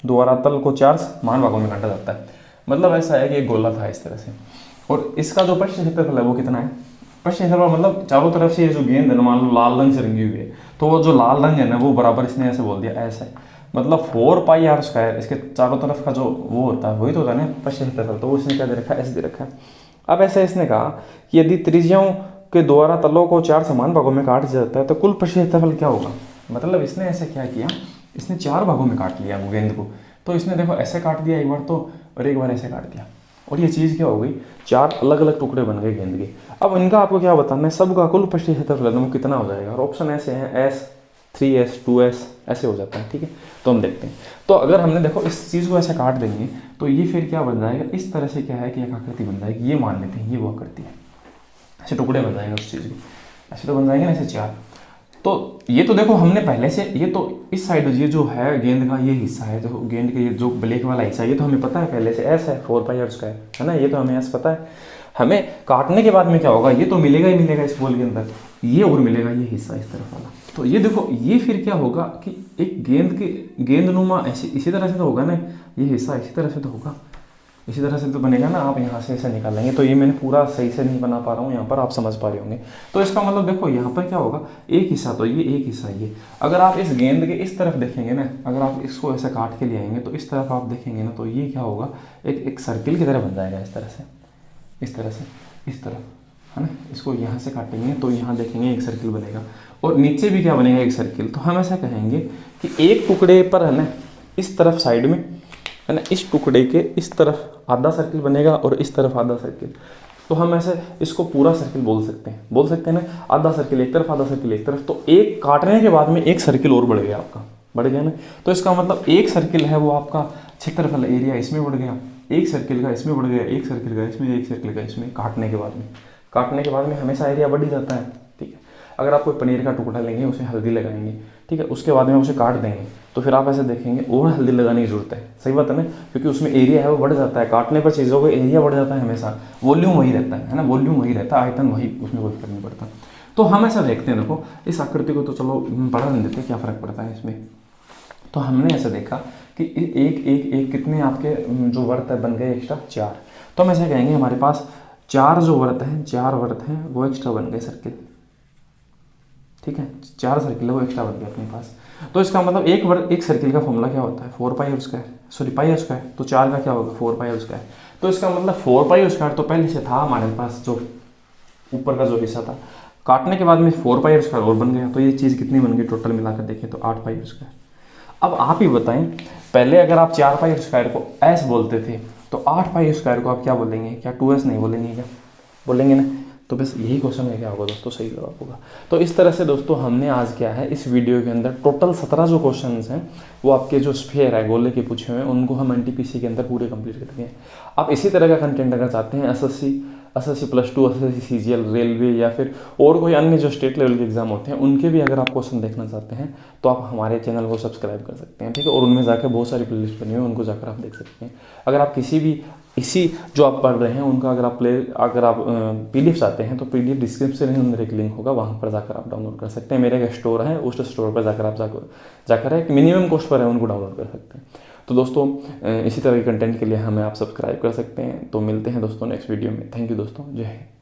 द्वारा तल को 4 समान भागों में काटा जाता है। मतलब ऐसा है कि एक गोला था इस तरह से, और इसका जो पृष्ठीय क्षेत्रफल है वो कितना है, पृष्ठीय क्षेत्रफल मतलब चारों तरफ से ये जो गेंद है ना, मान लो लाल रंग से रंगी हुई है, तो वो जो लाल रंग है ना वो बराबर, इसने ऐसे बोल दिया ऐसा है, मतलब 4πr², इसके चारों तरफ का जो वो होता है वही तो होता है ना पृष्ठीय क्षेत्रफल। तो इसने क्या दे रखा है, ऐसे दे रखा है। अब ऐसे इसने कहा कि यदि त्रिज्याओं के द्वारा तलों को 4 समान भागों में काट दिया जाता है तो कुल पृष्ठीय क्षेत्रफल क्या होगा। मतलब इसने ऐसे क्या किया, इसने 4 भागों में काट लिया वो गेंद को। तो इसने देखो ऐसे काट दिया एक बार तो, और एक बार ऐसे काट दिया, और ये चीज़ क्या हो गई, 4 अलग अलग टुकड़े बन गए गेंद के। अब इनका आपको क्या बताना है, सबका कुल पृष्ठीय क्षेत्रफल वो कितना हो जाएगा। और ऑप्शन ऐसे हैं S, 3S, 2S ऐसे हो जाता है। ठीक है। तो हम देखते हैं। तो अगर हमने देखो इस चीज़ को ऐसे काट देंगे तो ये फिर क्या बन जाएगा, इस तरह से क्या है कि एक आकृति बन जाएगी। ये मान लेते हैं ये वो आकृति है, ऐसे टुकड़े बन जाएंगे उस चीज़ के, ऐसे तो बन जाएंगे ना ऐसे 4। तो ये तो देखो हमने पहले से, ये तो इस साइड ये जो है गेंद का ये हिस्सा है, जो गेंद के ये जो ब्लैक वाला हिस्सा है, ये तो हमें पता है पहले से S है 4πr² है ना, ये तो हमें S पता है। हमें काटने के बाद में क्या होगा, ये तो मिलेगा ही मिलेगा इस बॉल के अंदर, ये और मिलेगा ये हिस्सा इस तरफ वाला। तो ये देखो ये फिर क्या होगा कि एक गेंदनुमा ऐसे इसी तरह से तो होगा ना, ये हिस्सा इसी तरह से तो होगा, इसी तरह से तो बनेगा ना। आप यहाँ से ऐसे निकालेंगे, तो ये मैंने पूरा सही से नहीं बना पा रहा हूँ, यहाँ पर आप समझ पा रहे होंगे। तो इसका मतलब देखो यहाँ पर क्या होगा, एक हिस्सा तो ये, एक हिस्सा ये। अगर आप इस गेंद के इस तरफ देखेंगे ना, अगर आप इसको ऐसे काट के ले आएंगे तो इस तरफ आप देखेंगे ना, तो ये क्या होगा, एक सर्किल की तरह बन जाएगा इस तरह से, इस तरह से, इस तरफ, है ना, इसको यहाँ से काटेंगे तो यहाँ देखेंगे एक सर्किल बनेगा, और नीचे भी क्या बनेगा, एक सर्किल। तो हम ऐसा कहेंगे कि एक टुकड़े पर है ना, इस तरफ साइड में है ना, इस टुकड़े के इस तरफ आधा सर्किल बनेगा और इस तरफ आधा सर्किल। तो हम ऐसे इसको पूरा सर्किल बोल सकते हैं ना, आधा सर्किल एक तरफ, आधा सर्किल एक तरफ। तो एक काटने के बाद में एक सर्किल और बढ़ गया आपका, बढ़ गया ना। तो इसका मतलब एक सर्किल है वो आपका क्षेत्रफल एरिया इसमें बढ़ गया, एक सर्किल का इसमें बढ़ गया, एक सर्किल का इसमें, एक सर्किल का इसमें, काटने के बाद में हमेशा एरिया बढ़ ही जाता है। ठीक है, अगर आप कोई पनीर का टुकड़ा लेंगे, उसे हल्दी लगाएंगे, ठीक है, उसके बाद में उसे काट देंगे, तो फिर आप ऐसे देखेंगे और हल्दी लगाने की जरूरत है। सही बात है ना, क्योंकि उसमें एरिया है वो बढ़ जाता है, काटने पर चीज़ों का एरिया बढ़ जाता है हमेशा, वॉल्यूम वही रहता है ना, वॉल्यूम वही रहता है, आयतन वही, उसमें कोई फर्क नहीं पड़ता। तो हम ऐसा देखते हैं, देखो इस आकृति को तो चलो पढ़ा नहीं देते, क्या फ़र्क पड़ता है इसमें। तो हमने ऐसा देखा कि एक एक एक कितने आपके जो वर्त है बन गए एक्स्ट्रा 4। तो हम ऐसा कहेंगे हमारे पास 4 जो वर्त हैं, 4 वर्त हैं वो एक्स्ट्रा बन गए सर्किल। ठीक है, 4 सर्किल है वो एक्स्ट्रा बन गए अपने पास। तो इसका मतलब एक सर्किल का फॉर्मूला क्या होता है, 4 pi R square, sorry pi R square. तो 4 का क्या होगा, 4 पाई आर स्क्वायर। तो इसका मतलब 4 पाई आर स्क्वायर तो पहले से था हमारे पास, जो ऊपर का जो हिस्सा था, काटने के बाद में 4 पाई आर स्क्वायर और बन गया। तो ये चीज़ कितनी बन गई टोटल मिलाकर देखें तो 8 पाई आर स्क्वायर। अब आप ही बताएं, पहले अगर आप 4 पाई स्क्वायर को एस बोलते थे, तो 8 पाई स्क्वायर को आप क्या बोलेंगे, क्या 2s नहीं बोलेंगे, क्या बोलेंगे ना। तो बस यही क्वेश्चन है, क्या होगा दोस्तों, सही जवाब होगा। तो इस तरह से दोस्तों हमने आज क्या है, इस वीडियो के अंदर टोटल 17 जो क्वेश्चन हैं वो आपके जो स्फीयर है, गोले के पूछे हुए हैं, उनको हम एनटीपीसी के अंदर पूरे कंप्लीट कर दिए हैं। आप इसी तरह का कंटेंट अगर चाहते हैं, SSC plus 2, SSC CGL, railway या फिर और कोई अन्य जो स्टेट लेवल के एग्जाम होते हैं, उनके भी अगर आप क्वेश्चन देखना चाहते हैं तो आप हमारे चैनल को सब्सक्राइब कर सकते हैं। ठीक है, और उनमें जाकर बहुत सारी प्लेलिस्ट बनी हुई है, उनको जाकर आप देख सकते हैं। अगर आप किसी भी इसी जो आप पढ़ रहे हैं उनका अगर आप पीडीएफ चाहते हैं, तो पीडीएफ डिस्क्रिप्शन में अंदर एक लिंक होगा, वहाँ पर जाकर आप डाउनलोड कर सकते हैं। मेरे एक स्टोर है, उस स्टोर पर जाकर आप जाकर एक मिनिमम कॉस्ट पर है उनको डाउनलोड कर सकते हैं। तो दोस्तों इसी तरह के कंटेंट के लिए हमें आप सब्सक्राइब कर सकते हैं। तो मिलते हैं दोस्तों नेक्स्ट वीडियो में। थैंक यू दोस्तों, जय हिंद।